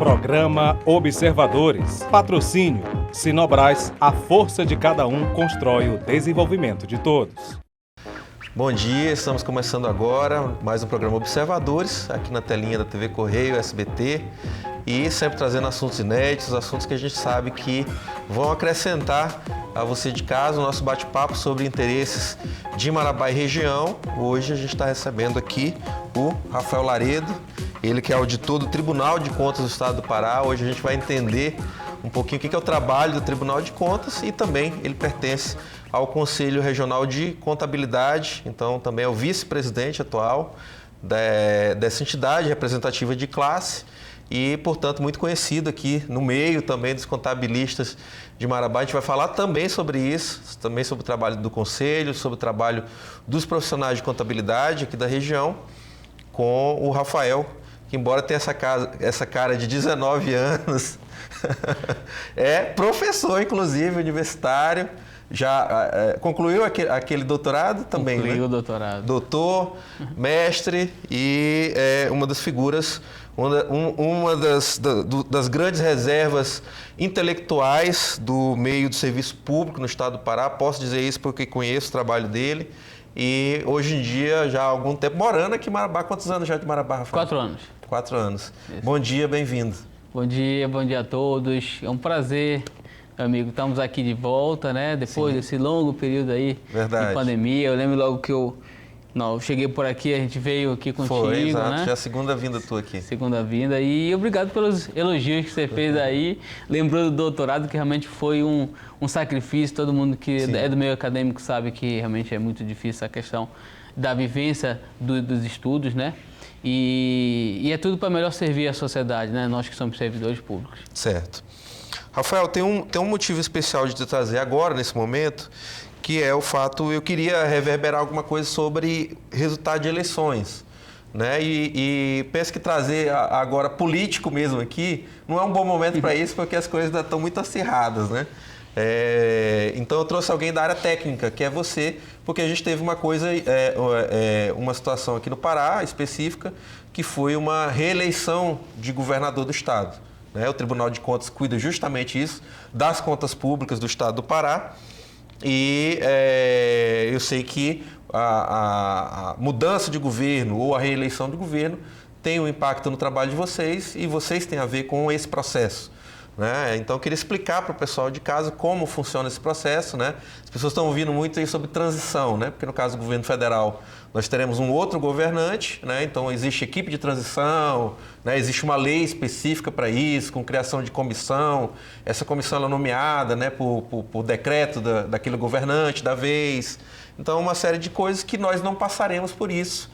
Programa Observadores. Patrocínio. Sinobras, a força de cada um constrói o desenvolvimento de todos. Bom dia, estamos começando agora mais um programa Observadores, aqui na telinha da TV Correio, SBT, e sempre trazendo assuntos inéditos, assuntos que a gente sabe que vão acrescentar a você de casa o nosso bate-papo sobre interesses de Marabá e região. Hoje a gente está recebendo aqui o Rafael Laredo, ele que é auditor do Tribunal de Contas do Estado do Pará. Hoje a gente vai entender um pouquinho o que é o trabalho do Tribunal de Contas e também ele pertence ao Conselho Regional de Contabilidade, então também é o vice-presidente atual dessa entidade representativa de classe e, portanto, muito conhecido aqui no meio também dos contabilistas de Marabá. A gente vai falar também sobre isso, também sobre o trabalho do Conselho, sobre o trabalho dos profissionais de contabilidade aqui da região, com o Rafael, que embora tenha essa cara de 19 anos, é professor, inclusive, universitário, já concluiu aquele doutorado também, né? Concluiu o doutorado. Doutor, mestre e uma das figuras, uma das grandes reservas intelectuais do meio do serviço público no estado do Pará. Posso dizer isso porque conheço o trabalho dele e hoje em dia, já há algum tempo, morando aqui em Marabá. Quantos anos já de Marabá, Rafael? 4 anos. 4 anos. Isso. Bom dia, bem-vindo. Bom dia a todos. É um prazer, meu amigo. Estamos aqui de volta, né? Depois desse longo período aí de pandemia. Eu lembro logo que eu cheguei por aqui, a gente veio aqui contigo, Foi, exato. né? Já é a segunda vinda tua aqui. Segunda vinda. E obrigado pelos elogios que você fez aí. Lembrou do doutorado, que realmente foi um sacrifício. Todo mundo que é do meio acadêmico sabe que realmente é muito difícil a questão da vivência dos estudos, né? E é tudo para melhor servir a sociedade, né? Nós que somos servidores públicos. Certo. Rafael, tem um motivo especial de te trazer agora, nesse momento, que é o fato, eu queria reverberar alguma coisa sobre resultado de eleições, né? E penso que trazer agora político mesmo aqui não é um bom momento para isso, porque as coisas ainda estão muito acirradas, né? Então eu trouxe alguém da área técnica, que é você, porque a gente teve uma situação aqui no Pará específica, que foi uma reeleição de governador do estado, né? O Tribunal de Contas cuida justamente isso, das contas públicas do estado do Pará, e eu sei que a mudança de governo ou a reeleição de governo tem um impacto no trabalho de vocês e vocês têm a ver com esse processo, né? Então eu queria explicar para o pessoal de casa como funciona esse processo, né? As pessoas estão ouvindo muito aí sobre transição, né? Porque no caso do governo federal nós teremos um outro governante, né? Então existe equipe de transição, né? Existe uma lei específica para isso, com criação de comissão. Essa comissão ela é nomeada, né? por decreto daquele governante da vez. Então uma série de coisas que nós não passaremos por isso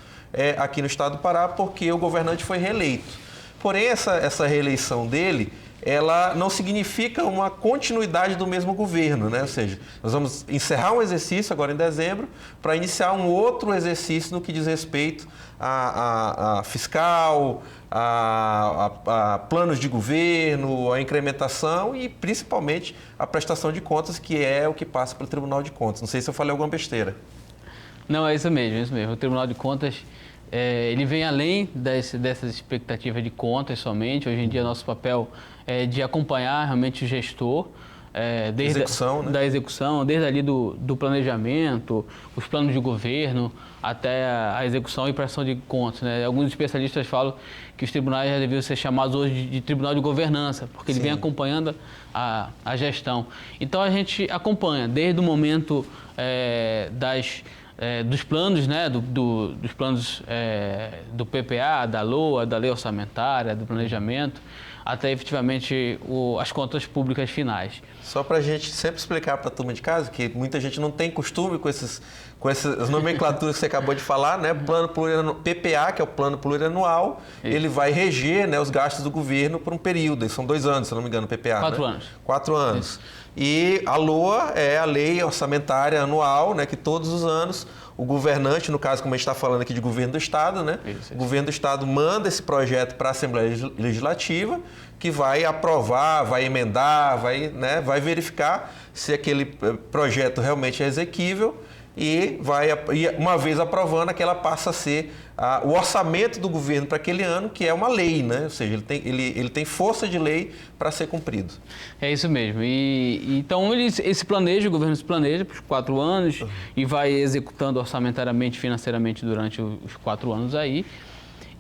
aqui no estado do Pará, porque o governante foi reeleito. Porém essa reeleição dele, ela não significa uma continuidade do mesmo governo, né? Ou seja, nós vamos encerrar um exercício agora em dezembro para iniciar um outro exercício no que diz respeito a fiscal, a planos de governo, a incrementação e principalmente a prestação de contas, que é o que passa pelo Tribunal de Contas. Não sei se eu falei alguma besteira. Não, é isso mesmo, é isso mesmo. O Tribunal de Contas, ele vem além dessas expectativas de contas somente. Hoje em dia, nosso papel é de acompanhar realmente o gestor, desde da execução, desde ali do planejamento, os planos de governo, até a execução e prestação de contas, né? Alguns especialistas falam que os tribunais já deviam ser chamados hoje de tribunal de governança, porque ele vem acompanhando a gestão. Então, a gente acompanha desde o momento dos planos, né, dos planos do PPA, da LOA, da Lei Orçamentária, do planejamento, até efetivamente as contas públicas finais. Só para a gente sempre explicar para a turma de casa, que muita gente não tem costume com essas nomenclaturas que você acabou de falar, né? Plano plurianual, PPA, que é o Plano Plurianual, ele vai reger, né, os gastos do governo por um período, são 2 anos, se não me engano, o PPA. 4 né? anos. 4 anos. Isso. E a LOA é a Lei Orçamentária Anual, né, que todos os anos o governante, no caso, como a gente está falando aqui de governo do Estado, né? Isso. O governo do Estado manda esse projeto para a Assembleia Legislativa, que vai aprovar, vai emendar, vai verificar se aquele projeto realmente é exequível e uma vez aprovando, aquela passa a ser o orçamento do governo para aquele ano, que é uma lei, né? Ou seja, ele tem força de lei para ser cumprido. É isso mesmo. Então, o governo se planeja por 4 anos e vai executando orçamentariamente, financeiramente durante os 4 anos aí.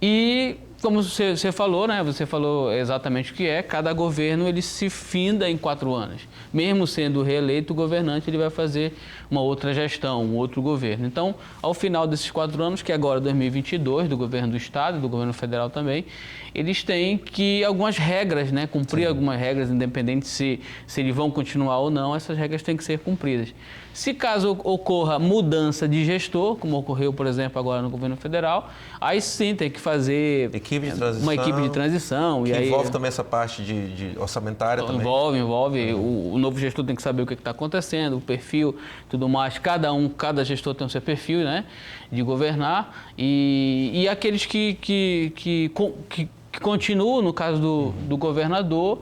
E, como você falou, né? Você falou exatamente o que é. Cada governo, ele se finda em 4 anos. Mesmo sendo reeleito, o governante ele vai fazer uma outra gestão, um outro governo. Então, ao final desses 4 anos, que é agora 2022, do governo do Estado, do governo federal também, eles têm que algumas regras, né? Cumprir algumas regras, independente se eles vão continuar ou não, essas regras têm que ser cumpridas. Se caso ocorra mudança de gestor, como ocorreu, por exemplo, agora no governo federal, aí sim tem que fazer uma equipe de transição. Que e aí, envolve também essa parte de orçamentária também. Envolve. O novo gestor tem que saber o que está acontecendo, o perfil, tudo mais. Cada gestor tem o seu perfil, né, de governar. E aqueles que continuam, no caso do governador,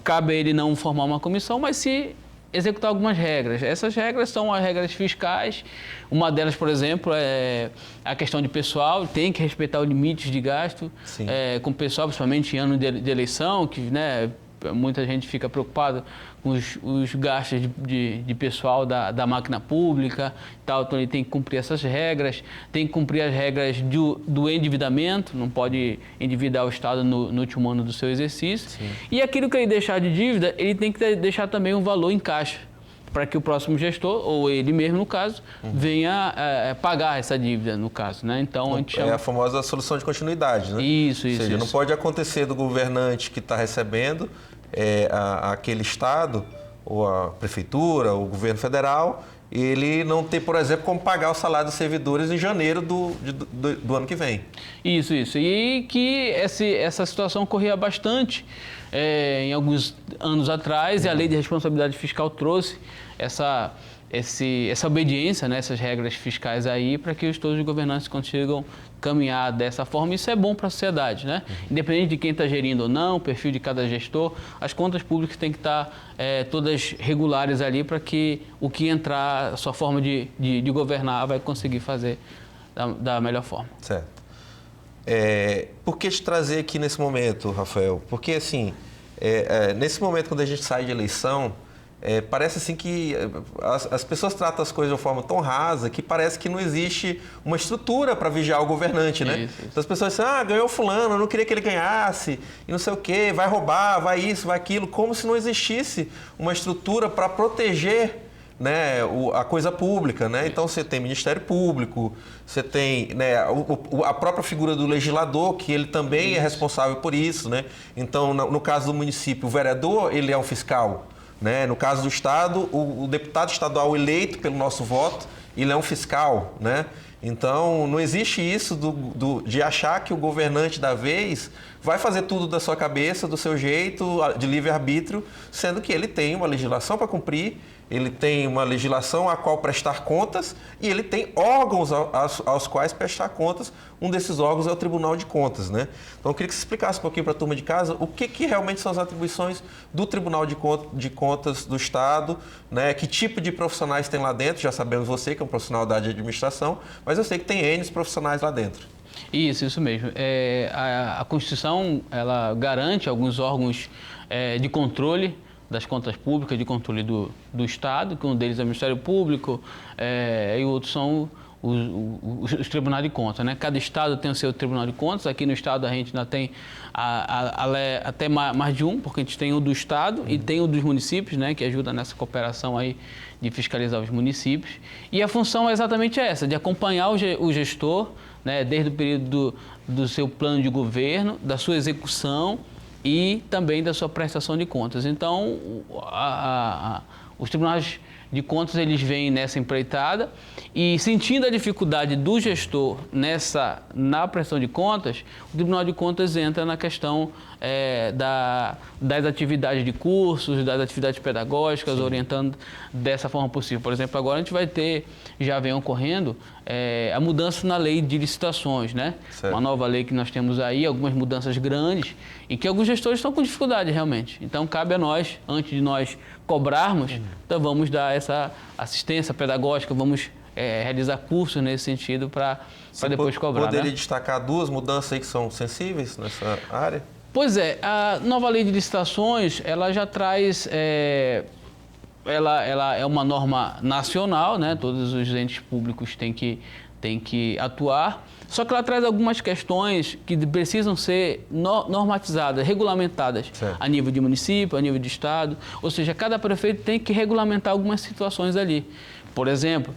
cabe a ele não formar uma comissão, mas se executar algumas regras. Essas regras são as regras fiscais. Uma delas, por exemplo, é a questão de pessoal. Tem que respeitar os limites de gasto com o pessoal, principalmente em ano de eleição, que, né, muita gente fica preocupada com os gastos de pessoal da máquina pública e tal. Então, ele tem que cumprir essas regras, tem que cumprir as regras do endividamento, não pode endividar o Estado no último ano do seu exercício. Sim. E aquilo que ele deixar de dívida, ele tem que deixar também um valor em caixa, para que o próximo gestor, ou ele mesmo no caso, venha pagar essa dívida, no caso, né? Então, a gente chama... É a famosa solução de continuidade, né? Isso. Ou seja, não pode acontecer do governante que está recebendo aquele Estado, ou a Prefeitura, ou o governo federal, ele não ter, por exemplo, como pagar o salário dos servidores em janeiro do ano que vem. Isso. E que essa situação ocorria bastante em alguns anos atrás, e a Lei de Responsabilidade Fiscal trouxe essa obediência, né, essas regras fiscais aí, para que todos os governantes consigam caminhar dessa forma. Isso é bom para a sociedade, né? Independente de quem está gerindo ou não, o perfil de cada gestor, as contas públicas têm que estar todas regulares ali, para que o que entrar, a sua forma de governar, vai conseguir fazer da melhor forma. Certo. Por que te trazer aqui nesse momento, Rafael? Porque, assim, nesse momento, quando a gente sai de eleição, parece assim que as pessoas tratam as coisas de uma forma tão rasa que parece que não existe uma estrutura para vigiar o governante, né? Isso. Então as pessoas dizem, ganhou fulano, eu não queria que ele ganhasse, e não sei o quê, vai roubar, vai isso, vai aquilo, como se não existisse uma estrutura para proteger, né, a coisa pública, né? Então você tem Ministério Público, você tem, né, a própria figura do legislador, que ele também é responsável por isso, né? Então, no caso do município, o vereador, ele é um fiscal, né? No caso do Estado, o deputado estadual eleito pelo nosso voto, ele é um fiscal, né? Então, não existe isso de achar que o governante da vez vai fazer tudo da sua cabeça, do seu jeito, de livre-arbítrio, sendo que ele tem uma legislação para cumprir, ele tem uma legislação a qual prestar contas e ele tem órgãos aos quais prestar contas. Um desses órgãos é o Tribunal de Contas, né? Então, eu queria que você explicasse um pouquinho para a turma de casa o que realmente são as atribuições do Tribunal de Contas do Estado, né? Que tipo de profissionais tem lá dentro. Já sabemos você que é um profissional da área de administração, mas eu sei que tem N profissionais lá dentro. Isso mesmo. A Constituição, ela garante alguns órgãos de controle das contas públicas, de controle do Estado, que um deles é o Ministério Público, e outros são os tribunais de contas, né? Cada Estado tem o seu Tribunal de Contas. Aqui no Estado a gente ainda tem até mais de um, porque a gente tem o do Estado e tem o dos municípios, né? Que ajuda nessa cooperação aí de fiscalizar os municípios. E a função é exatamente essa, de acompanhar o gestor, né? Desde o período do seu plano de governo, da sua execução e também da sua prestação de contas. Então, os tribunais de contas, eles vêm nessa empreitada e, sentindo a dificuldade do gestor na prestação de contas, o Tribunal de Contas entra na questão das atividades de cursos, das atividades pedagógicas, sim, orientando dessa forma possível. Por exemplo, agora a gente vai ter, já vem ocorrendo, a mudança na lei de licitações, né? Certo. Uma nova lei que nós temos aí, algumas mudanças grandes, em que alguns gestores estão com dificuldade realmente. Então, cabe a nós, antes de nós cobrarmos, então vamos dar essa assistência pedagógica, vamos realizar cursos nesse sentido para depois cobrar. Poderia né? destacar duas mudanças aí que são sensíveis nessa área? Pois é, a nova lei de licitações, ela já traz, ela é uma norma nacional, né? Todos os entes públicos têm que atuar, só que ela traz algumas questões que precisam ser normatizadas, regulamentadas certo. a nível de município, a nível de estado, ou seja, cada prefeito tem que regulamentar algumas situações ali. Por exemplo,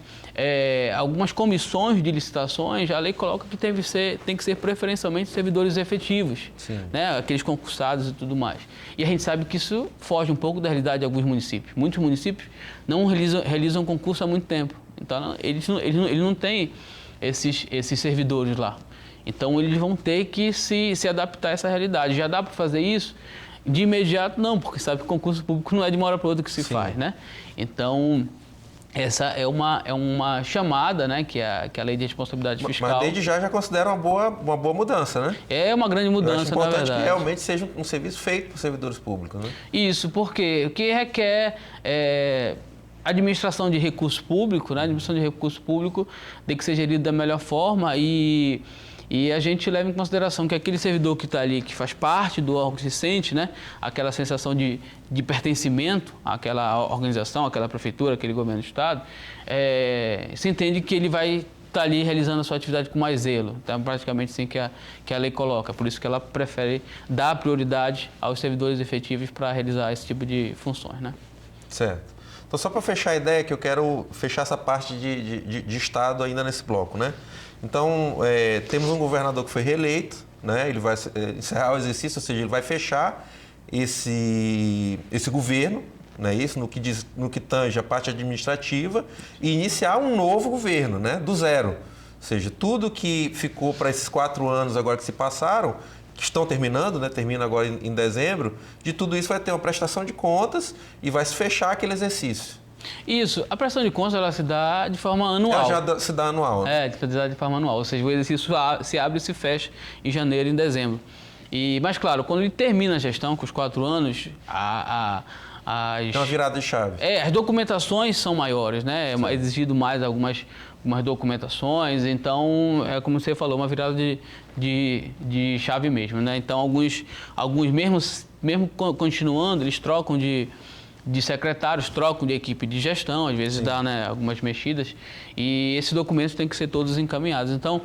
algumas comissões de licitações, a lei coloca que tem que ser preferencialmente servidores efetivos, né? Aqueles concursados e tudo mais. E a gente sabe que isso foge um pouco da realidade de alguns municípios. Muitos municípios não realizam concurso há muito tempo. Então, eles não têm esses servidores lá. Então, eles vão ter que se adaptar a essa realidade. Já dá para fazer isso? De imediato, não, porque sabe que concurso público não é de uma hora para outra que se faz, né? Então, essa é uma chamada, né, que a Lei de Responsabilidade Fiscal... Mas desde já considera uma boa mudança, né? É uma grande mudança, na verdade. É importante que realmente seja um serviço feito por servidores públicos, né? Isso, porque o que requer administração de recurso público, né? A administração de recurso público tem que ser gerido da melhor forma e a gente leva em consideração que aquele servidor que está ali, que faz parte do órgão, que se sente, né, aquela sensação de pertencimento àquela organização, àquela prefeitura, aquele governo do estado, se entende que ele vai estar ali realizando a sua atividade com mais zelo. Então, praticamente assim que a lei coloca. Por isso que ela prefere dar prioridade aos servidores efetivos para realizar esse tipo de funções, né? Certo. Então, só para fechar a ideia, que eu quero fechar essa parte de Estado ainda nesse bloco, né? Então, temos um governador que foi reeleito, né? Ele vai encerrar o exercício, ou seja, ele vai fechar esse governo, né? Isso no que tange a parte administrativa, e iniciar um novo governo, né? Do zero. Ou seja, tudo que ficou para esses 4 anos agora que se passaram, que estão terminando, né? Termina agora em dezembro, de tudo isso vai ter uma prestação de contas e vai se fechar aquele exercício. Isso, a prestação de contas ela se dá de forma anual. Ela já se dá anual. Né? De forma anual, ou seja, o exercício se abre e se fecha em janeiro e em dezembro. Mas claro, quando ele termina a gestão com os 4 anos, tem uma virada de chave. As documentações são maiores, né? É exigido mais algumas documentações, então, como você falou, uma virada de chave mesmo, né? Então, alguns mesmo continuando, eles trocam de secretários, trocam de equipe de gestão, às vezes dá, né, algumas mexidas, e esses documentos têm que ser todos encaminhados. Então,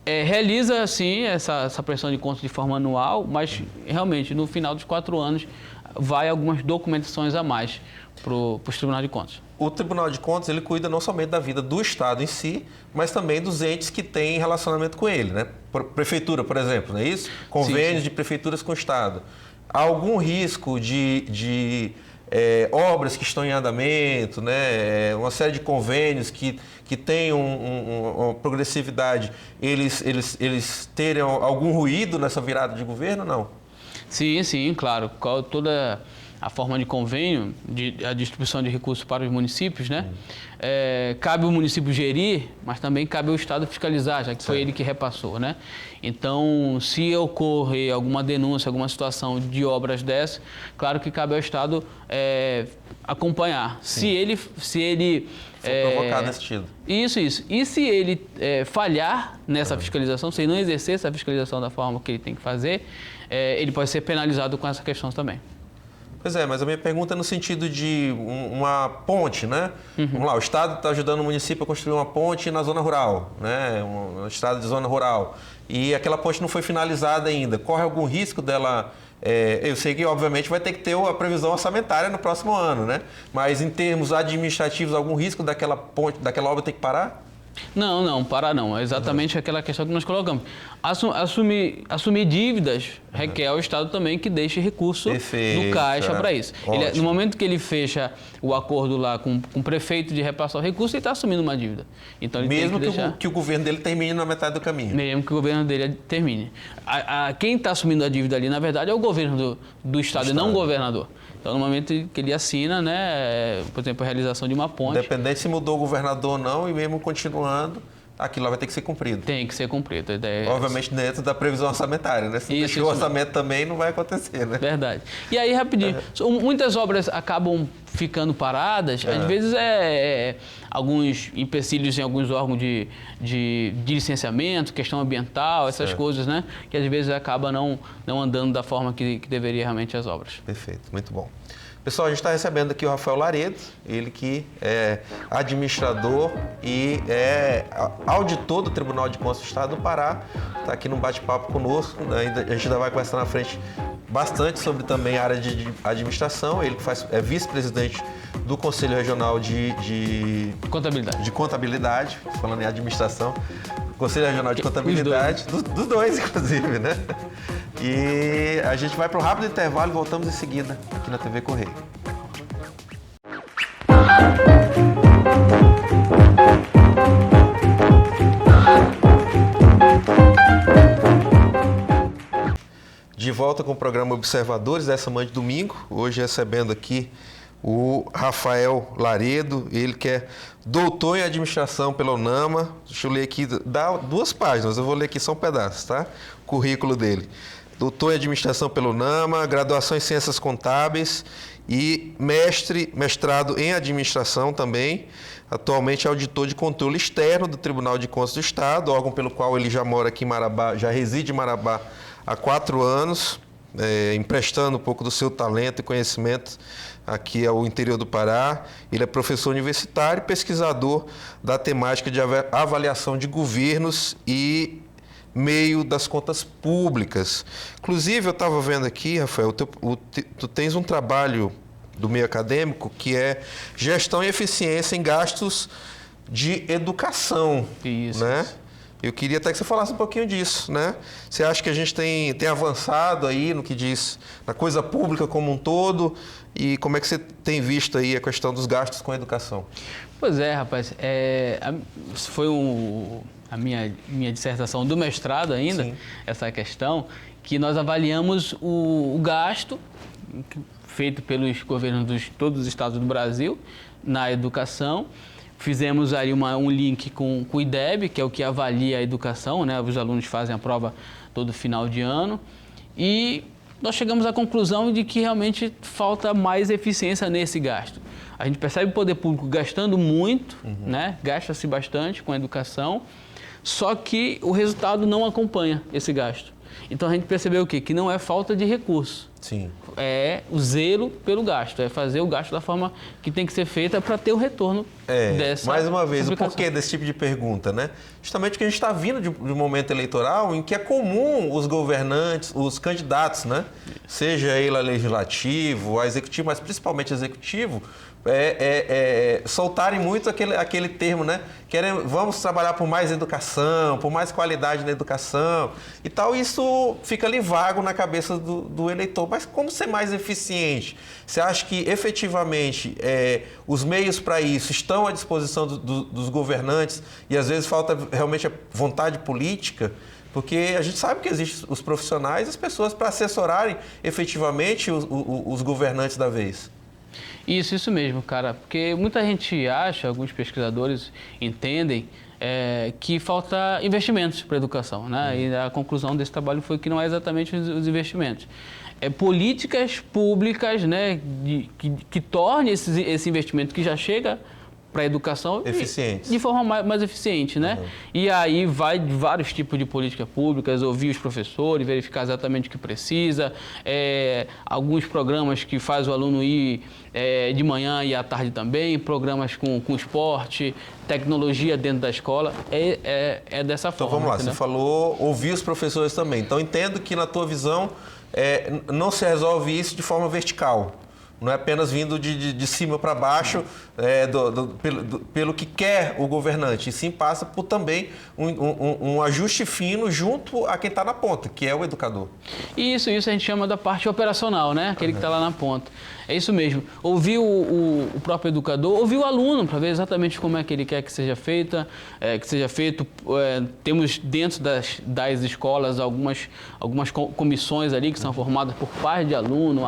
realiza, sim, essa prestação de contas de forma anual, mas, realmente, no final dos 4 anos, vai algumas documentações a mais para os Tribunais de Contas. O Tribunal de Contas, ele cuida não somente da vida do Estado em si, mas também dos entes que têm relacionamento com ele, né? Prefeitura, por exemplo, não é isso? Convênios de prefeituras com o Estado. Há algum risco de obras que estão em andamento, né? Uma série de convênios que têm uma progressividade, eles terem algum ruído nessa virada de governo, não? Sim, claro. Toda a forma de convênio, a distribuição de recursos para os municípios, né? Cabe o município gerir, mas também cabe ao Estado fiscalizar, já que foi ele que repassou, né? Então, se ocorrer alguma denúncia, alguma situação de obras dessas, claro que cabe ao Estado acompanhar. Se ele for provocado nesse sentido. Isso. E se ele falhar nessa fiscalização, se ele não exercer essa fiscalização da forma que ele tem que fazer, ele pode ser penalizado com essa questão também. Pois mas a minha pergunta é no sentido de uma ponte, né? Vamos lá, o Estado está ajudando o município a construir uma ponte na zona rural, né? Um estado de zona rural. E aquela ponte não foi finalizada ainda. Corre algum risco dela... eu sei que, obviamente, vai ter que ter a previsão orçamentária no próximo ano, né? Mas, em termos administrativos, algum risco daquela ponte, daquela obra ter que parar? Não, parar não. É exatamente aquela questão que nós colocamos. Assumir dívidas requer ao Estado também que deixe recurso no caixa para isso. No momento que ele fecha o acordo lá com o prefeito de repassar o recurso, ele está assumindo uma dívida. Então, ele mesmo tem que que o governo dele termine na metade do caminho. Mesmo que o governo dele termine. Quem está assumindo a dívida ali, na verdade, é o governo do Estado e não o governador. Então, no momento que ele assina, né, por exemplo, a realização de uma ponte... Independente se mudou o governador ou não, e mesmo continuando, aquilo lá vai ter que ser cumprido. Tem que ser cumprido. A ideia é Obviamente dentro da previsão orçamentária, né? Se não deixar o orçamento também não vai acontecer, né? Verdade. E aí, rapidinho, muitas obras acabam ficando paradas, às vezes alguns empecilhos em alguns órgãos de licenciamento, questão ambiental, essas coisas, né? Que às vezes acaba não andando da forma que deveria realmente as obras. Perfeito, muito bom. Pessoal, a gente está recebendo aqui o Rafael Laredo, ele que é administrador e é auditor do Tribunal de Contas do Estado do Pará, está aqui no bate-papo conosco, a gente ainda vai conversar na frente bastante sobre também a área de administração, ele que é vice-presidente do Conselho Regional de Contabilidade, falando em administração, Conselho Regional de Contabilidade, dos dois, inclusive, né? E a gente vai para um rápido intervalo e voltamos em seguida aqui na TV Correio. De volta com o programa Observadores dessa manhã de domingo, hoje recebendo aqui o Rafael Laredo, ele que é doutor em administração pela UNAMA. Deixa eu ler aqui, dá 2 páginas, eu vou ler aqui só um pedaço, tá? O currículo dele. Doutor em administração pela UNAMA, graduação em ciências contábeis e mestrado em administração também. Atualmente é auditor de controle externo do Tribunal de Contas do Estado, órgão pelo qual ele já mora aqui em Marabá, já reside em Marabá há 4 anos, emprestando um pouco do seu talento e conhecimento aqui ao interior do Pará. Ele é professor universitário e pesquisador da temática de avaliação de governos e meio das contas públicas. Inclusive, eu estava vendo aqui, Rafael, tu tens um trabalho do meio acadêmico que é gestão e eficiência em gastos de educação. Isso. Né? Eu queria até que você falasse um pouquinho disso, né? Você acha que a gente tem avançado aí no que diz na coisa pública como um todo e como é que você tem visto aí a questão dos gastos com a educação? Pois é, rapaz, foi a minha dissertação do mestrado ainda, sim, essa questão, que nós avaliamos o gasto feito pelos governos de todos os estados do Brasil na educação. Fizemos aí um link com o IDEB, que é o que avalia a educação, né? Os alunos fazem a prova todo final de ano. E nós chegamos à conclusão de que realmente falta mais eficiência nesse gasto. A gente percebe o poder público gastando muito, né? Gasta-se bastante com a educação, só que o resultado não acompanha esse gasto. Então a gente percebeu o quê? Que não é falta de recurso. Sim. É o zelo pelo gasto, é fazer o gasto da forma que tem que ser feita para ter o retorno dessa mais uma vez, o publicação. porquê desse tipo de pergunta, né? Justamente porque a gente está vindo de um momento eleitoral em que é comum os governantes, os candidatos, né? Seja ele a legislativo, a executivo, mas principalmente executivo, soltarem muito aquele termo, né? Vamos trabalhar por mais educação, por mais qualidade na educação e tal. Isso fica ali vago na cabeça do eleitor. Mas como ser mais eficiente? Você acha que efetivamente os meios para isso estão à disposição dos governantes e às vezes falta realmente a vontade política? Porque a gente sabe que existem os profissionais, as pessoas para assessorarem efetivamente os governantes da vez. Isso mesmo, cara. Porque muita gente acha, alguns pesquisadores entendem que falta investimentos para a educação, né? E a conclusão desse trabalho foi que não é exatamente os investimentos. Políticas públicas, né, que tornem esse investimento que já chega para a educação de forma mais eficiente, né? E aí vai de vários tipos de políticas públicas, ouvir os professores, verificar exatamente o que precisa, alguns programas que faz o aluno ir de manhã e à tarde também, programas com esporte, tecnologia dentro da escola, é dessa forma. Então vamos lá, entendeu? Você falou ouvir os professores também. Então entendo que na tua visão não se resolve isso de forma vertical. Não é apenas vindo de cima para baixo pelo que quer o governante, e sim passa por também um ajuste fino junto a quem está na ponta, que é o educador. Isso a gente chama da parte operacional, né? Aquele que está lá na ponta. É isso mesmo. Ouvir o próprio educador, ouvir o aluno para ver exatamente como é que ele quer que seja feito. Temos dentro das escolas algumas comissões ali que são formadas por pais de aluno,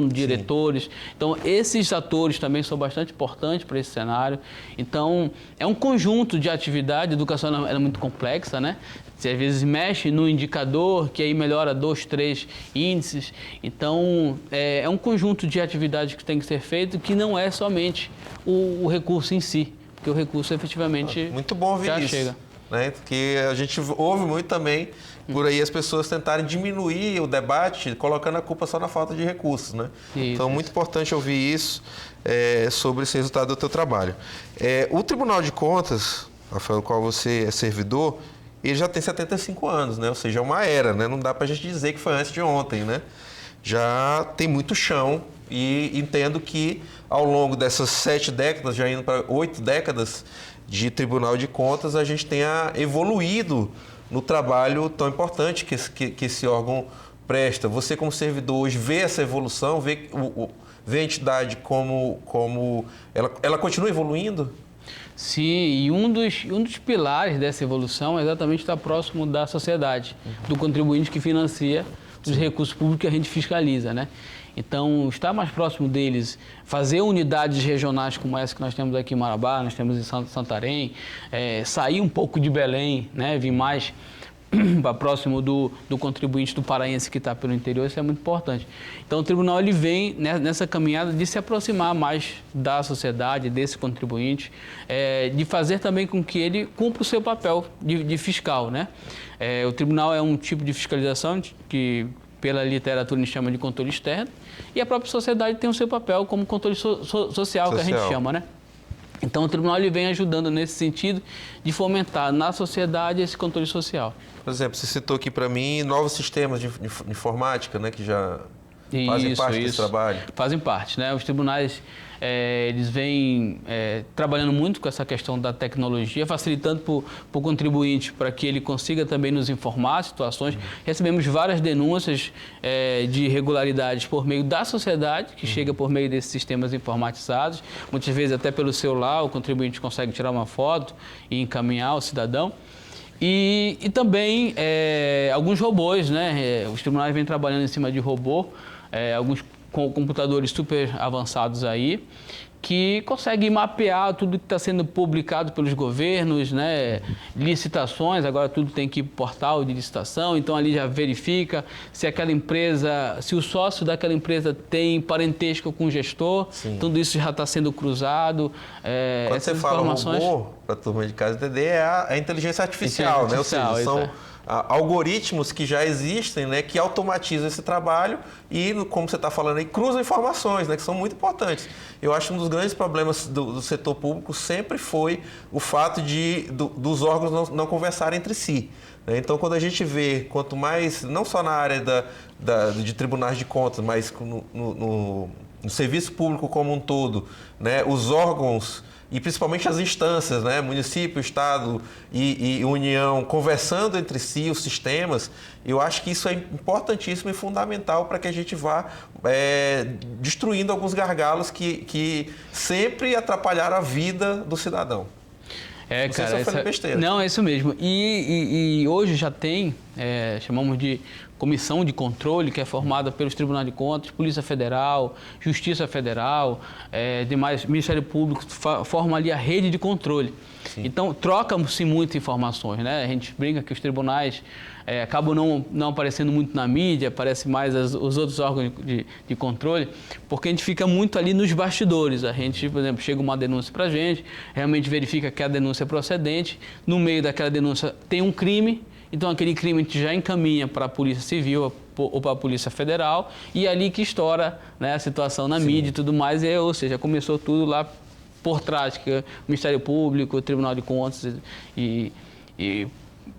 diretores. Então, esses atores também são bastante importantes para esse cenário. Então, é um conjunto de atividade. A educação ela é muito complexa, né? Você às vezes mexe no indicador, que aí melhora 2, 3 índices. Então, é um conjunto de atividades que tem que ser feito, que não é somente o recurso em si, porque o recurso efetivamente muito bom ouvir já isso, chega. Né? Porque a gente ouve muito também por aí as pessoas tentarem diminuir o debate, colocando a culpa só na falta de recursos, né? Então, muito importante ouvir isso sobre esse resultado do teu trabalho. O Tribunal de Contas, Rafael, do qual você é servidor, ele já tem 75 anos, né? Ou seja, é uma era, né? Não dá para a gente dizer que foi antes de ontem, né? Já tem muito chão e entendo que ao longo dessas 7 décadas, já indo para 8 décadas de Tribunal de Contas, a gente tenha evoluído no trabalho tão importante que esse órgão presta. Você, como servidor, hoje vê essa evolução, vê a entidade como ela continua evoluindo? Sim, e um dos pilares dessa evolução é exatamente estar próximo da sociedade, do contribuinte que financia os recursos públicos que a gente fiscaliza, né? Então, estar mais próximo deles, fazer unidades regionais como essa que nós temos aqui em Marabá, nós temos em Santarém, sair um pouco de Belém, né? Vir mais para próximo do contribuinte do paraense que está pelo interior, isso é muito importante. Então, o tribunal ele vem nessa caminhada de se aproximar mais da sociedade, desse contribuinte, de fazer também com que ele cumpra o seu papel de fiscal, né? O tribunal é um tipo de fiscalização que, pela literatura, a gente chama de controle externo, e a própria sociedade tem o seu papel como controle social, que a gente chama, né? Então, o tribunal ele vem ajudando nesse sentido de fomentar na sociedade esse controle social. Por exemplo, você citou aqui para mim novos sistemas de informática, né, que já fazem parte desse trabalho. Fazem parte, né? Os tribunais eles vêm trabalhando muito com essa questão da tecnologia, facilitando para o contribuinte para que ele consiga também nos informar situações. Recebemos várias denúncias de irregularidades por meio da sociedade, que chega por meio desses sistemas informatizados. Muitas vezes até pelo celular o contribuinte consegue tirar uma foto e encaminhar ao cidadão. E também alguns robôs, né? Os tribunais vêm trabalhando em cima de robô, alguns com computadores super avançados aí, que conseguem mapear tudo que está sendo publicado pelos governos, né? Licitações, agora tudo tem que ir para o portal de licitação, então ali já verifica se aquela empresa, se o sócio daquela empresa tem parentesco com o gestor. Sim. Tudo isso já está sendo cruzado. Quando você fala robô, para a turma de casa entender, é a inteligência artificial, né? Ou seja, são algoritmos que já existem, né, que automatizam esse trabalho e, como você está falando aí, cruzam informações, né, que são muito importantes. Eu acho que um dos grandes problemas do setor público sempre foi o fato dos órgãos não conversarem entre si. Né? Então, quando a gente vê, quanto mais, não só na área de tribunais de contas, mas no serviço público como um todo, né, os órgãos e principalmente as instâncias, né, município, estado e União, conversando entre si os sistemas, eu acho que isso é importantíssimo e fundamental para que a gente vá destruindo alguns gargalos que sempre atrapalharam a vida do cidadão. Não sei se eu falei besteira. Não, é isso mesmo. E hoje já tem, chamamos de comissão de controle, que é formada pelos Tribunais de Contas, Polícia Federal, Justiça Federal, demais, Ministério Público, forma ali a rede de controle. Sim. Então, trocam-se muitas informações, né? A gente brinca que os tribunais acabam não aparecendo muito na mídia, aparecem mais os outros órgãos de controle, porque a gente fica muito ali nos bastidores. A gente, por exemplo, chega uma denúncia para a gente, realmente verifica que a denúncia é procedente, no meio daquela denúncia tem um crime, então aquele crime a gente já encaminha para a Polícia Civil ou para a Polícia Federal, e é ali que estoura, né, a situação na mídia e tudo mais, ou seja, começou tudo lá por trás, que é o Ministério Público, o Tribunal de Contas e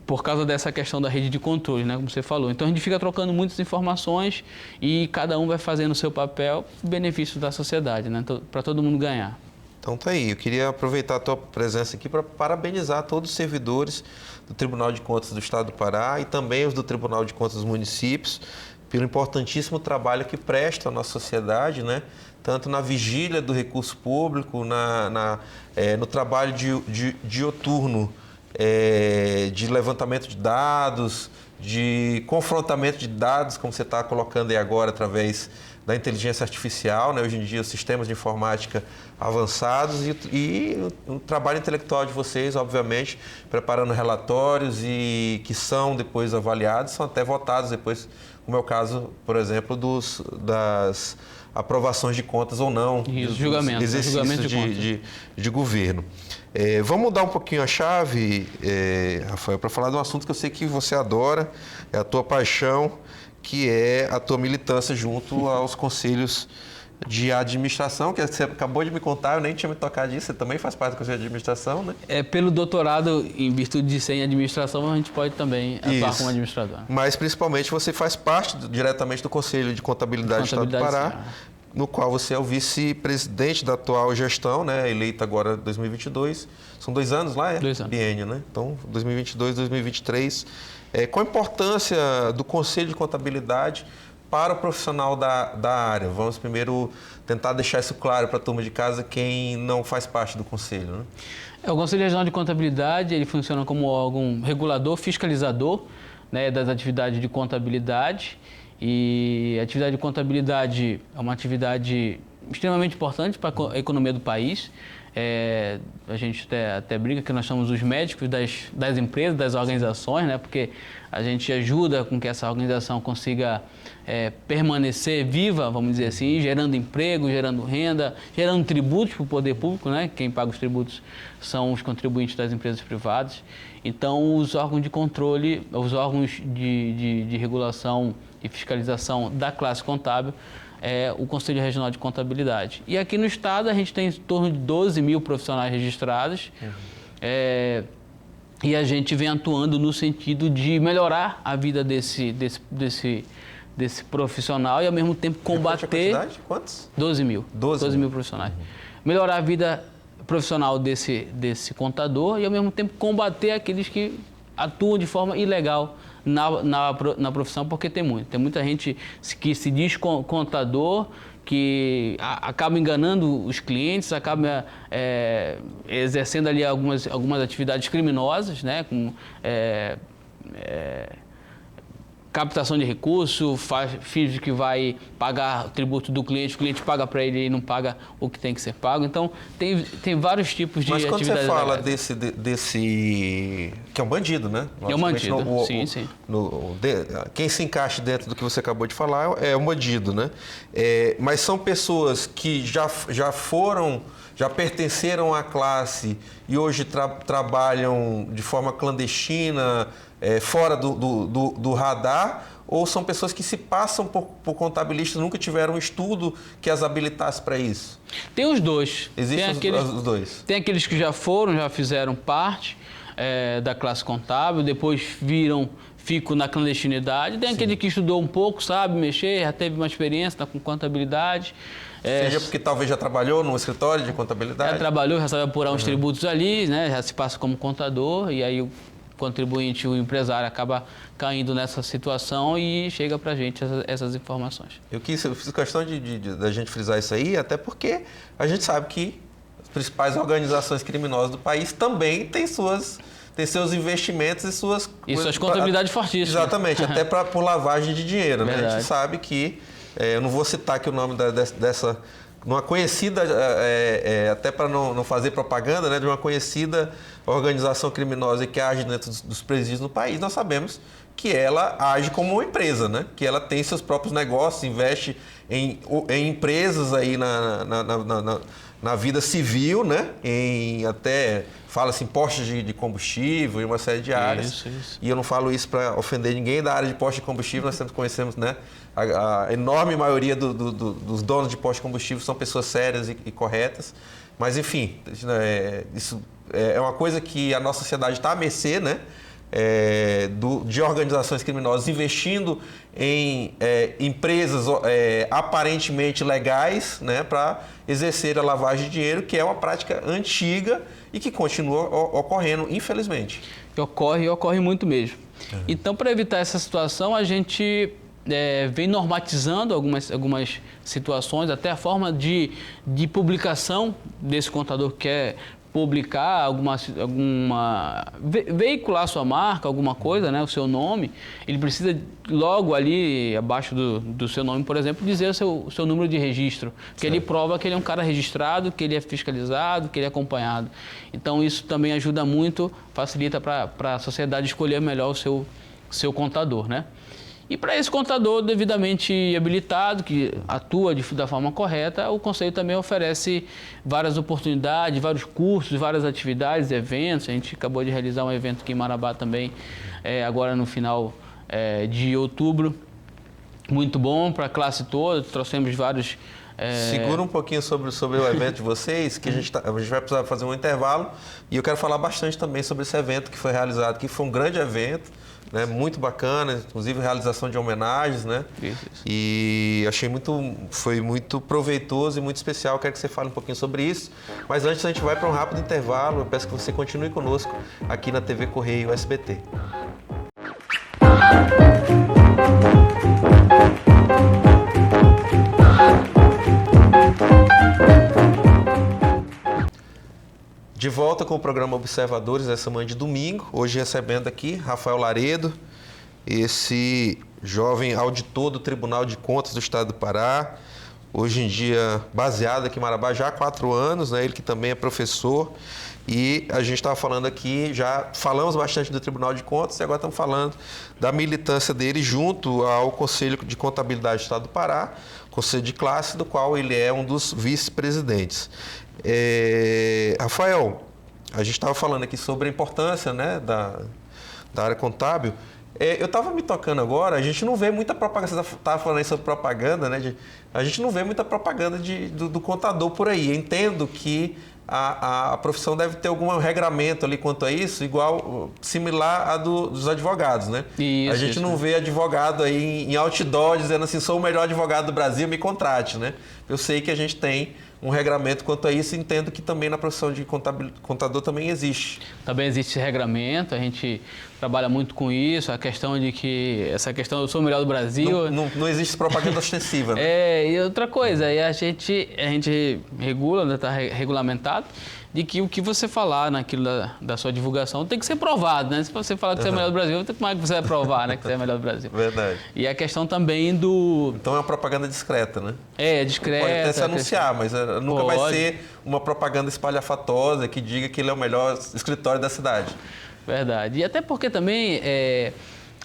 por causa dessa questão da rede de controle, né, como você falou. Então a gente fica trocando muitas informações e cada um vai fazendo o seu papel em benefício da sociedade, né, para todo mundo ganhar. Então tá aí, eu queria aproveitar a tua presença aqui para parabenizar todos os servidores do Tribunal de Contas do Estado do Pará e também os do Tribunal de Contas dos municípios pelo importantíssimo trabalho que presta à nossa sociedade, né? Tanto na vigília do recurso público, no trabalho dioturno de levantamento de dados, de confrontamento de dados, como você está colocando aí agora, através da inteligência artificial, né? Hoje em dia, os sistemas de informática avançados e o trabalho intelectual de vocês, obviamente, preparando relatórios e que são depois avaliados, são até votados depois, como é o caso, por exemplo, das aprovações de contas ou não, Isso, dos exercícios de governo. Vamos mudar um pouquinho a chave, Rafael, para falar de um assunto que eu sei que você adora, é a tua paixão, que é a tua militância junto aos conselhos de administração, que você acabou de me contar, eu nem tinha me tocado disso, você também faz parte do conselho de administração, né? Pelo doutorado, em virtude de ser em administração, a gente pode também atuar como administrador. Mas, principalmente, você faz parte diretamente do Conselho de Contabilidade do Estado do Pará, no qual você é o vice-presidente da atual gestão, né? Eleita agora em 2022. São 2 anos lá, 2 anos. Biênio, né? Então, 2022, 2023. Qual a importância do Conselho de Contabilidade para o profissional da área? Vamos primeiro tentar deixar isso claro para a turma de casa, quem não faz parte do Conselho, né? O Conselho Regional de Contabilidade, ele funciona como órgão regulador, fiscalizador, né, das atividades de contabilidade. E a atividade de contabilidade é uma atividade extremamente importante para a economia do país. A gente até brinca que nós somos os médicos das empresas, das organizações, né? Porque a gente ajuda com que essa organização consiga permanecer viva, vamos dizer assim, gerando emprego, gerando renda, gerando tributos para o poder público, né? Quem paga os tributos são os contribuintes das empresas privadas. Então, os órgãos de controle, os órgãos de regulação e fiscalização da classe contábil, o Conselho Regional de Contabilidade. E aqui no estado a gente tem em torno de 12 mil profissionais registrados. E a gente vem atuando no sentido de melhorar a vida desse profissional e ao mesmo tempo combater... Quantos? 12 mil. 12 mil profissionais. Melhorar a vida profissional desse contador e ao mesmo tempo combater aqueles que atuam de forma ilegal na profissão, porque tem muita gente que se diz contador, que acaba enganando os clientes, acaba exercendo ali algumas atividades criminosas, né, como captação de recursos, finge que vai pagar o tributo do cliente, o cliente paga para ele e não paga o que tem que ser pago. Então, tem vários tipos de atividades. Mas quando você fala desse... que é um bandido, né? É um bandido, sim. Quem se encaixa dentro do que você acabou de falar é um bandido, né? Mas são pessoas que já pertenceram à classe e hoje trabalham de forma clandestina, fora do radar, ou são pessoas que se passam por contabilistas, nunca tiveram um estudo que as habilitasse para isso? Tem os dois. Existem os dois. Tem aqueles que já fizeram parte da classe contábil, depois ficam na clandestinidade. Tem aquele que estudou um pouco, sabe mexer, já teve uma experiência com contabilidade. Seja porque talvez já trabalhou num escritório de contabilidade? Já trabalhou, já sabe apurar uns tributos ali, né? Já se passa como contador e aí o contribuinte, o empresário, acaba caindo nessa situação e chega para a gente essas informações. Eu fiz questão da gente frisar isso aí, até porque a gente sabe que as principais organizações criminosas do país também têm seus investimentos e suas contabilidades fortíssimas. Exatamente, até por lavagem de dinheiro. Né? A gente sabe que, eu não vou citar aqui o nome dessa... Uma conhecida, até para não fazer propaganda, né, de uma conhecida organização criminosa que age dentro dos presídios no país, nós sabemos que ela age como uma empresa, né? Que ela tem seus próprios negócios, investe em empresas aí na vida civil, né? Até fala-se em postos de combustível e uma série de áreas. Isso. E eu não falo isso para ofender ninguém da área de postos de combustível, nós sempre conhecemos, né? A enorme maioria dos donos de postos de combustível são pessoas sérias e corretas. Mas, enfim, isso é uma coisa que a nossa sociedade está à mercê, né? De organizações criminosas investindo em empresas aparentemente legais, né, para exercer a lavagem de dinheiro, que é uma prática antiga e que continua ocorrendo, infelizmente. Ocorre muito mesmo. Então, para evitar essa situação, a gente, vem normatizando algumas situações, até a forma de publicação desse contador que quer publicar veicular sua marca, alguma coisa, né, o seu nome, ele precisa logo ali abaixo do seu nome, por exemplo, dizer o seu número de registro, que ele prova que ele é um cara registrado, que ele é fiscalizado, que ele é acompanhado. Então isso também ajuda muito, facilita para a sociedade escolher melhor o seu contador, né? E para esse contador devidamente habilitado, que atua da forma correta, o Conselho também oferece várias oportunidades, vários cursos, várias atividades, eventos. A gente acabou de realizar um evento aqui em Marabá também, agora no final de outubro. Muito bom para a classe toda, trouxemos vários... Segura um pouquinho sobre o evento de vocês, que a gente vai precisar fazer um intervalo. E eu quero falar bastante também sobre esse evento que foi realizado, que foi um grande evento, né, muito bacana, inclusive realização de homenagens, né? Isso. E foi muito proveitoso e muito especial. Quero que você fale um pouquinho sobre isso. Mas antes a gente vai para um rápido intervalo. Eu peço que você continue conosco aqui na TV Correio SBT. De volta com o programa Observadores, essa manhã de domingo, hoje recebendo aqui Rafael Laredo, esse jovem auditor do Tribunal de Contas do Estado do Pará, hoje em dia baseado aqui em Marabá já há 4 anos, né? Ele que também é professor, e a gente estava falando aqui, já falamos bastante do Tribunal de Contas e agora estamos falando da militância dele junto ao Conselho de Contabilidade do Estado do Pará, Conselho de Classe, do qual ele é um dos vice-presidentes. Rafael, a gente estava falando aqui sobre a importância, né, da área contábil. Eu estava me tocando agora, a gente não vê muita propaganda, você estava falando aí sobre propaganda, né? A gente não vê muita propaganda do contador por aí. Eu entendo que a profissão deve ter algum regramento ali quanto a isso, similar à dos advogados, né? Isso, a gente não vê advogado aí em outdoor dizendo assim, sou o melhor advogado do Brasil, me contrate, né? Eu sei que a gente tem um regramento quanto a isso, entendo que também na profissão de contador também existe. Também existe esse regramento, a gente trabalha muito com isso, essa questão eu sou o melhor do Brasil. Não existe propaganda ostensiva, né? E outra coisa, aí a gente regula, né, está regulamentado, de que o que você falar naquilo da sua divulgação tem que ser provado, né? Se você falar que você é o melhor do Brasil, como é que você vai provar, né, que você é o melhor do Brasil? Verdade. E a questão também do... Então é uma propaganda discreta, né? Discreta. Pode até se anunciar, mas nunca vai ser uma propaganda espalhafatosa que diga que ele é o melhor escritório da cidade. Verdade. E até porque também...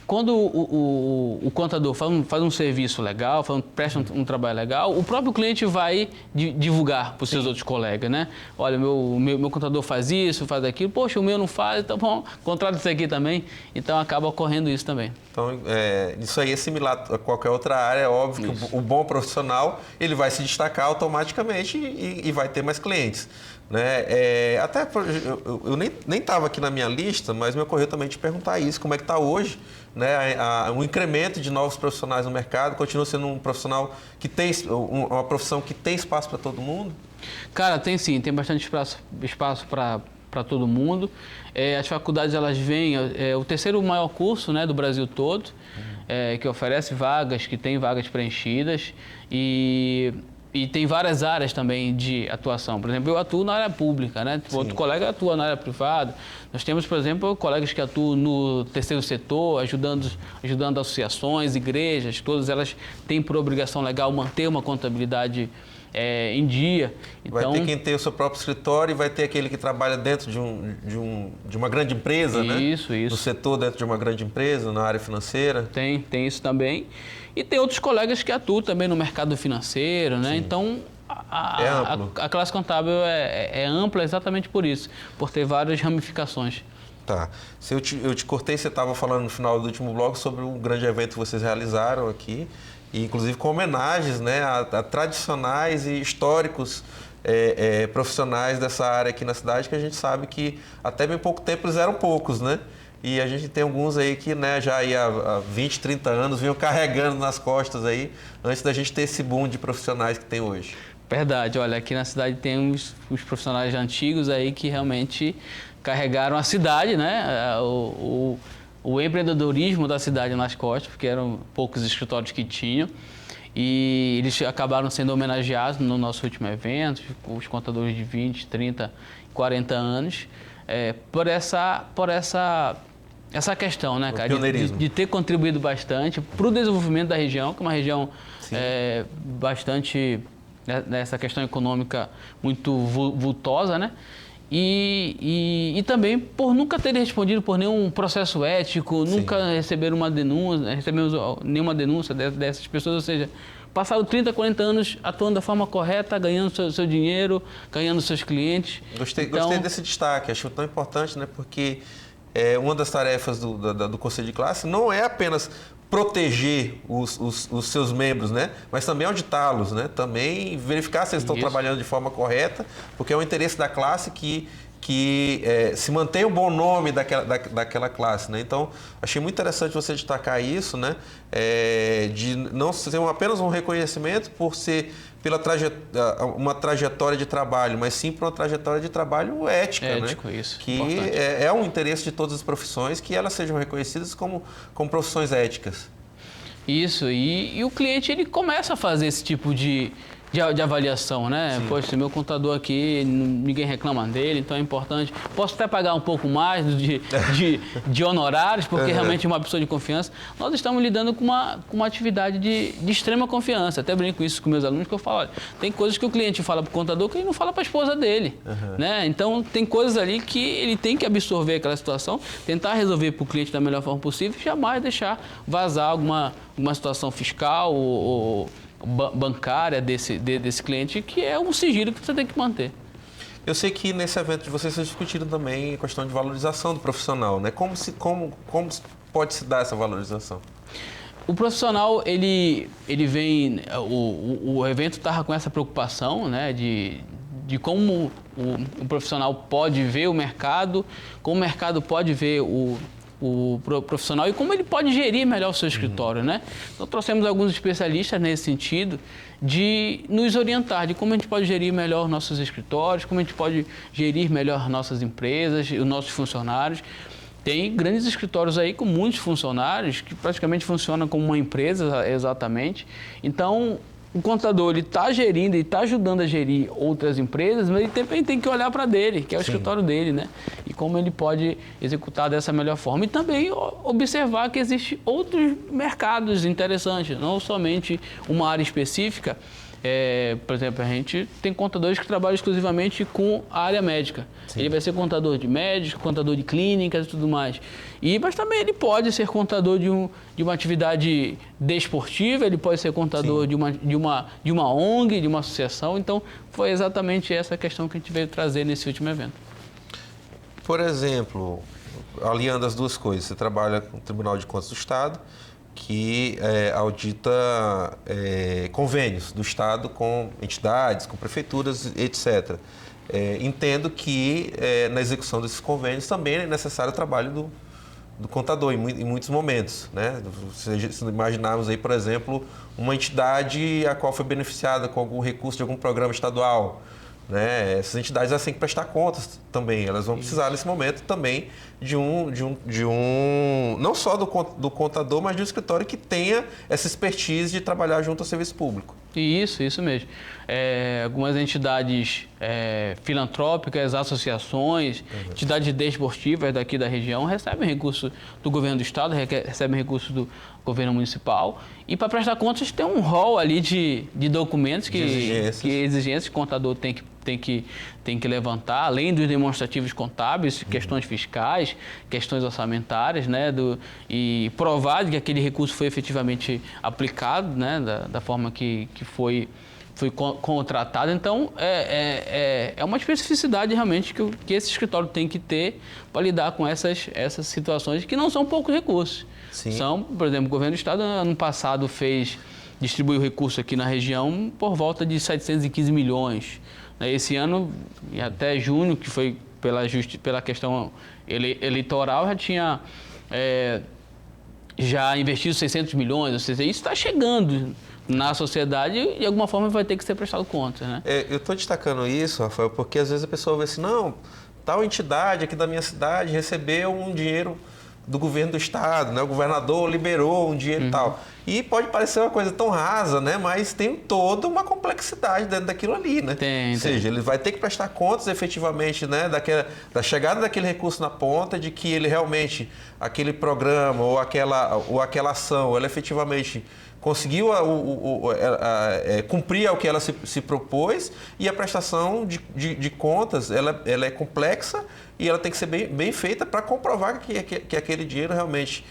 Quando o contador faz um serviço legal, presta um trabalho legal, o próprio cliente vai divulgar para os seus outros colegas, né? Olha, meu contador faz isso, faz aquilo, poxa, o meu não faz, então bom, contrata isso aqui também. Então acaba ocorrendo isso também. Então, isso aí é similar a qualquer outra área, é óbvio que o bom profissional ele vai se destacar automaticamente e vai ter mais clientes. Né? Até eu nem estava aqui na minha lista, mas me ocorreu também te perguntar isso, como é que está hoje, né? Um incremento de novos profissionais no mercado, continua sendo um profissional que tem uma profissão que tem espaço para todo mundo? Cara, tem sim, tem bastante espaço para todo mundo. As faculdades elas vêm, o terceiro maior curso, né, do Brasil todo, que oferece vagas, que tem vagas preenchidas e tem várias áreas também de atuação. Por exemplo, eu atuo na área pública, né? Outro colega atua na área privada. Nós temos, por exemplo, colegas que atuam no terceiro setor, ajudando associações, igrejas, todas elas têm por obrigação legal manter uma contabilidade em dia. Então, vai ter quem tem o seu próprio escritório e vai ter aquele que trabalha dentro de uma grande empresa, né? Isso. No setor dentro de uma grande empresa, na área financeira. Tem isso também. E tem outros colegas que atuam também no mercado financeiro, né? Sim. Então, a classe contábil é ampla exatamente por isso, por ter várias ramificações. Tá. Se eu te cortei, você estava falando no final do último bloco sobre um grande evento que vocês realizaram aqui, e inclusive com homenagens, né, a tradicionais e históricos profissionais dessa área aqui na cidade, que a gente sabe que até bem pouco tempo eles eram poucos, né? E a gente tem alguns aí que, né, já aí há 20, 30 anos vinham carregando nas costas aí, antes da gente ter esse boom de profissionais que tem hoje. Verdade. Olha, aqui na cidade tem os profissionais antigos aí que realmente carregaram a cidade, né? o empreendedorismo da cidade nas costas, porque eram poucos escritórios que tinham. E eles acabaram sendo homenageados no nosso último evento, os contadores de 20, 30, 40 anos, por essa questão, né, cara, de ter contribuído bastante para o desenvolvimento da região, que é uma região bastante, nessa questão econômica, muito vultosa, né? E também por nunca terem respondido por nenhum processo ético, nunca receberam recebemos nenhuma denúncia dessas pessoas, ou seja, passaram 30, 40 anos atuando da forma correta, ganhando seu dinheiro, ganhando seus clientes. Gostei desse destaque, acho tão importante, né? Porque uma das tarefas do Conselho de Classe não é apenas proteger os seus membros, né? Mas também auditá-los, né? Também verificar se eles estão trabalhando de forma correta, porque é o interesse da classe que se mantenha o bom nome daquela classe, né? Então, achei muito interessante você destacar isso, né? De não ser apenas um reconhecimento por ser uma trajetória de trabalho, mas sim por uma trajetória de trabalho ética, ético, né? Isso, que é um interesse de todas as profissões que elas sejam reconhecidas como profissões éticas. Isso, e o cliente ele começa a fazer esse tipo de avaliação, né? Sim. Poxa, meu contador aqui, ninguém reclama dele, então é importante. Posso até pagar um pouco mais de honorários, porque realmente é uma pessoa de confiança. Nós estamos lidando com uma atividade de extrema confiança. Até brinco isso com meus alunos, que eu falo, olha, tem coisas que o cliente fala para o contador que ele não fala para a esposa dele, né? Então, tem coisas ali que ele tem que absorver aquela situação, tentar resolver para o cliente da melhor forma possível e jamais deixar vazar alguma situação fiscal ou bancária desse cliente, que é um sigilo que você tem que manter. Eu sei que nesse evento de vocês discutiram também a questão de valorização do profissional, né? Como pode se dar essa valorização? O profissional, ele vem... O evento estava com essa preocupação, né? De como o profissional pode ver o mercado, como o mercado pode ver o profissional e como ele pode gerir melhor o seu escritório, né? Então, trouxemos alguns especialistas nesse sentido de nos orientar de como a gente pode gerir melhor nossos escritórios, como a gente pode gerir melhor nossas empresas, os nossos funcionários. Tem grandes escritórios aí com muitos funcionários que praticamente funcionam como uma empresa exatamente. Então, o contador ele está gerindo e está ajudando a gerir outras empresas, mas ele também tem que olhar para dele, que é o escritório dele, né? E como ele pode executar dessa melhor forma. E também observar que existem outros mercados interessantes, não somente uma área específica. Por exemplo, a gente tem contadores que trabalham exclusivamente com a área médica. Sim. Ele vai ser contador de médicos, contador de clínicas e tudo mais. Mas também ele pode ser contador de uma atividade desportiva, ele pode ser contador de uma ONG, de uma associação. Então, foi exatamente essa questão que a gente veio trazer nesse último evento. Por exemplo, alinhando as duas coisas, você trabalha com o Tribunal de Contas do Estado, que audita convênios do Estado com entidades, com prefeituras, etc. Entendo que na execução desses convênios também é necessário o trabalho do contador em muitos momentos, né? Se imaginarmos aí, por exemplo, uma entidade a qual foi beneficiada com algum recurso de algum programa estadual, né? Essas entidades elas têm que prestar contas também, elas vão precisar nesse momento também de um não só do contador, mas de um escritório que tenha essa expertise de trabalhar junto ao serviço público. Isso mesmo. Algumas entidades filantrópicas, associações, entidades desportivas daqui da região recebem recurso do governo do estado, recebem recurso do governo municipal, e para prestar contas tem um rol ali de documentos exigências que o contador tem que levantar, além dos demonstrativos contábeis, questões fiscais, questões orçamentárias, né, e provar que aquele recurso foi efetivamente aplicado, né, da forma que foi contratado. Então, é uma especificidade realmente que esse escritório tem que ter para lidar com essas situações que não são poucos recursos. Sim. São, por exemplo, o governo do estado ano passado distribuiu recurso aqui na região por volta de 715 milhões. Esse ano, e até junho, que foi pela questão eleitoral, já tinha já investido 600 milhões, ou seja, isso está chegando na sociedade e de alguma forma vai ter que ser prestado conta, né? Eu estou destacando isso, Rafael, porque às vezes a pessoa vê assim, não, tal entidade aqui da minha cidade recebeu um dinheiro do governo do estado, né? O governador liberou um dinheiro e tal. E pode parecer uma coisa tão rasa, né? Mas tem toda uma complexidade dentro daquilo ali, né? Tem. Ou seja, ele vai ter que prestar contas efetivamente, né? Da chegada daquele recurso na ponta, de que ele realmente, aquele programa ou aquela ação, ela efetivamente conseguiu cumprir ao que ela se propôs, e a prestação de contas ela é complexa e ela tem que ser bem feita para comprovar que aquele dinheiro realmente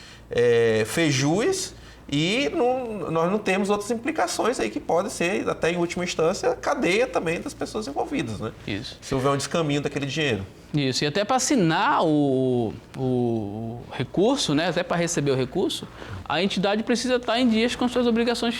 fez jus, e nós não temos outras implicações aí que podem ser, até em última instância, cadeia também das pessoas envolvidas, né? Isso. Se houver um descaminho daquele dinheiro. Isso, e até para assinar o recurso, né, até para receber o recurso, a entidade precisa estar em dias com suas obrigações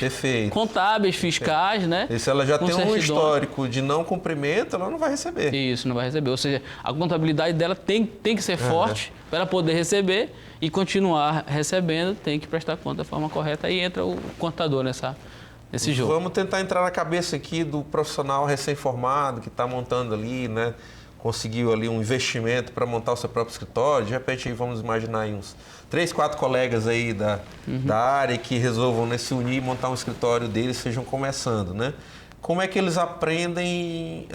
contábeis, fiscais, né? E se ela já com tem um certidão. histórico de não cumprimento, ela não vai receber. Isso, não vai receber. Ou seja, a contabilidade dela tem que ser forte para ela poder receber e continuar recebendo, tem que prestar conta da forma correta. Aí entra o contador nesse jogo. Vamos tentar entrar na cabeça aqui do profissional recém-formado que está montando ali, né? Conseguiu ali um investimento para montar o seu próprio escritório. De repente, vamos imaginar aí uns 3, 4 colegas aí da área que resolvam se unir e montar um escritório deles, estejam começando, né? Como é que eles aprendem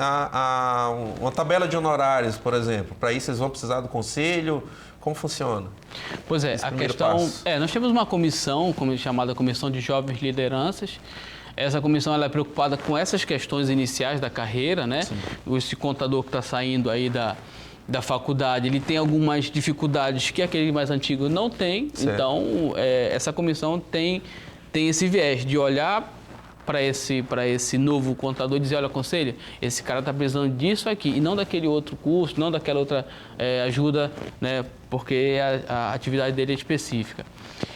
uma tabela de honorários, por exemplo? Para isso, eles vão precisar do conselho? Como funciona? Pois é, a questão... nós temos uma comissão, chamada Comissão de Jovens Lideranças. Essa comissão ela é preocupada com essas questões iniciais da carreira, né? Sim. Esse contador que está saindo aí da faculdade, ele tem algumas dificuldades que aquele mais antigo não tem. Certo. Então, essa comissão tem esse viés de olhar para esse novo contador e dizer, olha, conselho, esse cara está precisando disso aqui, e não daquele outro curso, não daquela outra ajuda, né? Porque a atividade dele é específica.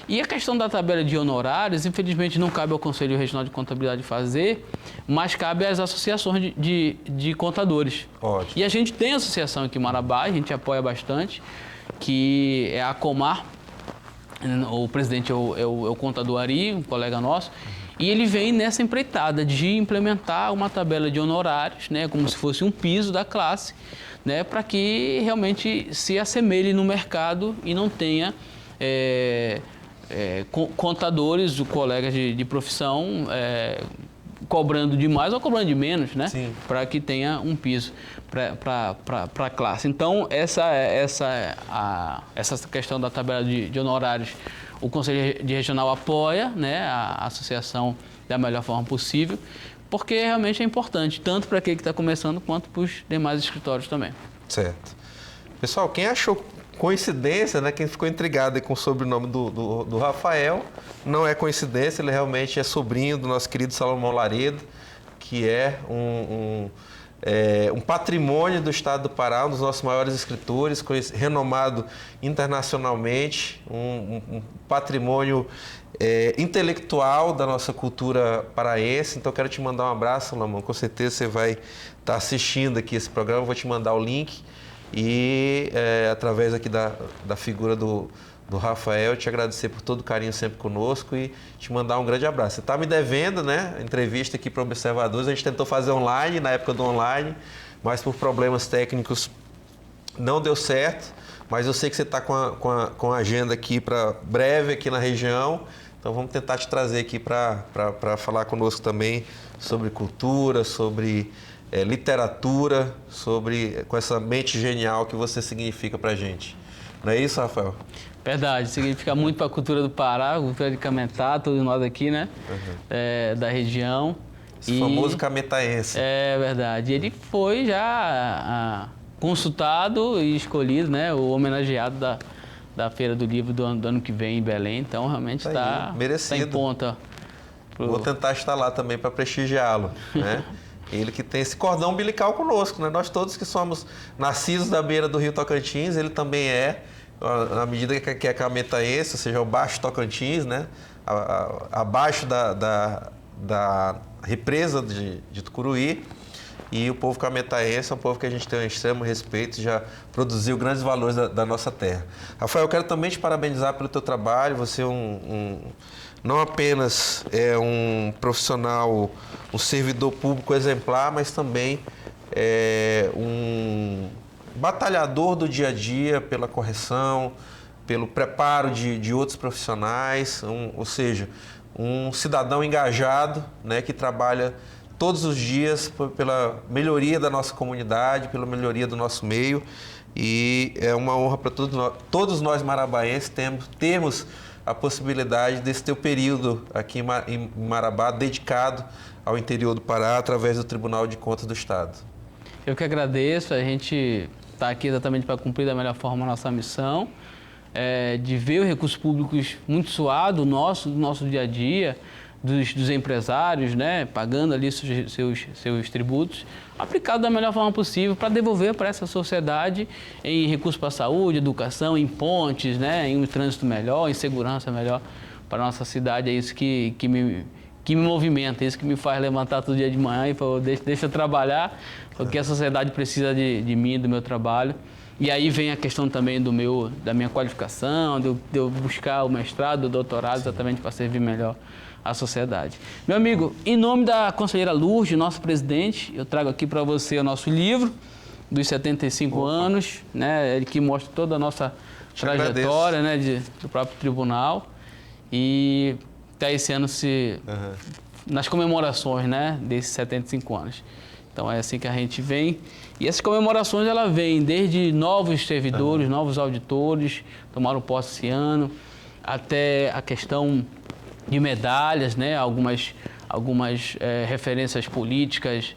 E a questão da tabela de honorários, infelizmente, não cabe ao Conselho Regional de Contabilidade fazer, mas cabe às associações de contadores. Ótimo. E a gente tem a associação aqui em Marabá, a gente apoia bastante, que é a Comar. O presidente é o contador Ari, um colega nosso, e ele vem nessa empreitada de implementar uma tabela de honorários, né, como se fosse um piso da classe, né, para que realmente se assemelhe no mercado e não tenha contadores, colegas de profissão cobrando de mais ou cobrando de menos, né, para que tenha um piso para a classe. Então, essa questão da tabela de honorários, o Conselho Regional apoia, né, a associação da melhor forma possível, porque realmente é importante, tanto para aquele que está começando, quanto para os demais escritórios também. Certo. Pessoal, quem achou coincidência, né, quem ficou intrigado com o sobrenome do Rafael, não é coincidência, ele realmente é sobrinho do nosso querido Salomão Laredo, que é um patrimônio do estado do Pará, um dos nossos maiores escritores, renomado internacionalmente, um patrimônio intelectual da nossa cultura paraense. Então, quero te mandar um abraço, Salomão. Com certeza você vai estar assistindo aqui esse programa, eu vou te mandar o link e, através aqui da figura do Rafael, te agradecer por todo o carinho sempre conosco e te mandar um grande abraço. Você está me devendo, né, a entrevista aqui para Observadores, a gente tentou fazer online, na época do online, mas por problemas técnicos não deu certo, mas eu sei que você está com a agenda aqui para breve aqui na região, então vamos tentar te trazer aqui para falar conosco também sobre cultura, sobre literatura, com essa mente genial que você significa para a gente. Não é isso, Rafael? Verdade, significa muito para a cultura do Pará, a cultura de Cametá, todos nós aqui, né? Da região. Esse famoso cametaense. É verdade. Ele foi já consultado e escolhido, né? O homenageado da Feira do Livro do ano que vem em Belém. Então, realmente está em ponta. Vou tentar estar lá também para prestigiá-lo, né? Ele que tem esse cordão umbilical conosco, né? Nós todos que somos nascidos da beira do Rio Tocantins, ele também na medida que é cametaense, ou seja, o Baixo Tocantins, né? Abaixo da represa de Tucuruí. E o povo cametaense é um povo que a gente tem um extremo respeito e já produziu grandes valores da nossa terra. Rafael, eu quero também te parabenizar pelo teu trabalho. Você não apenas é um profissional, um servidor público exemplar, mas também é um batalhador do dia a dia pela correção, pelo preparo de outros profissionais, ou seja, um cidadão engajado, né, que trabalha todos os dias pela melhoria da nossa comunidade, pela melhoria do nosso meio. E é uma honra para todos nós marabaenses termos a possibilidade desse teu período aqui em Marabá dedicado ao interior do Pará através do Tribunal de Contas do Estado. Eu que agradeço, a gente está aqui exatamente para cumprir da melhor forma a nossa missão, de ver os recursos públicos muito suados, do nosso dia a dia, dos empresários, né, pagando ali seus tributos, aplicado da melhor forma possível para devolver para essa sociedade em recursos para a saúde, educação, em pontes, né, em um trânsito melhor, em segurança melhor para a nossa cidade. É isso que me movimenta, é isso que me faz levantar todo dia de manhã e falar, deixa eu trabalhar, porque a sociedade precisa de mim, do meu trabalho. E aí vem a questão também da minha qualificação, de eu buscar o mestrado, o doutorado, exatamente para servir melhor à sociedade. Meu amigo, em nome da conselheira Lourdes, nosso presidente, eu trago aqui para você o nosso livro dos 75 anos, né, que mostra toda a nossa trajetória, né, do próprio tribunal. E até esse ano nas comemorações, né, desses 75 anos. Então é assim que a gente vem. E essas comemorações, ela vem desde novos servidores, novos auditores, tomaram posse esse ano, até a questão de medalhas, né? Algumas referências políticas,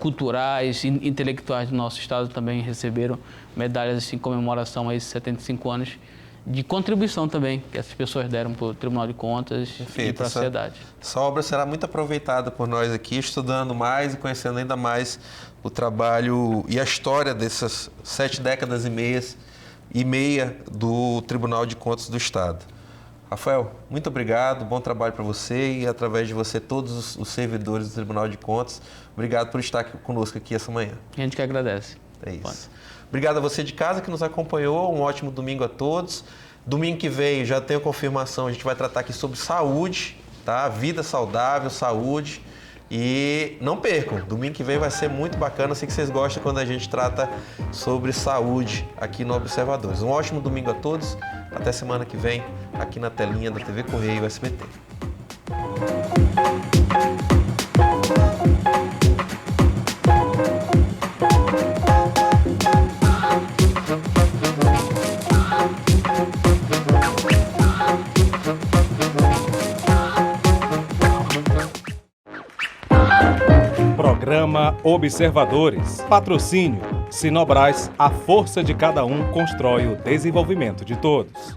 culturais, intelectuais do nosso estado também receberam medalhas em comemoração a esses 75 anos de contribuição também que essas pessoas deram para o Tribunal de Contas e para a sociedade. Essa obra será muito aproveitada por nós aqui, estudando mais e conhecendo ainda mais o trabalho e a história dessas 7 décadas e meia do Tribunal de Contas do Estado. Rafael, muito obrigado, bom trabalho para você e, através de você, todos os servidores do Tribunal de Contas. Obrigado por estar conosco aqui essa manhã. A gente que agradece. É isso. Obrigado a você de casa que nos acompanhou, um ótimo domingo a todos. Domingo que vem, já tenho confirmação, a gente vai tratar aqui sobre saúde, tá? Vida saudável, saúde. E não percam, domingo que vem vai ser muito bacana, sei que vocês gostam quando a gente trata sobre saúde aqui no Observadores. Um ótimo domingo a todos, até semana que vem, aqui na telinha da TV Correio SBT. Programa Observadores. Patrocínio. Sinobras, a força de cada um constrói o desenvolvimento de todos.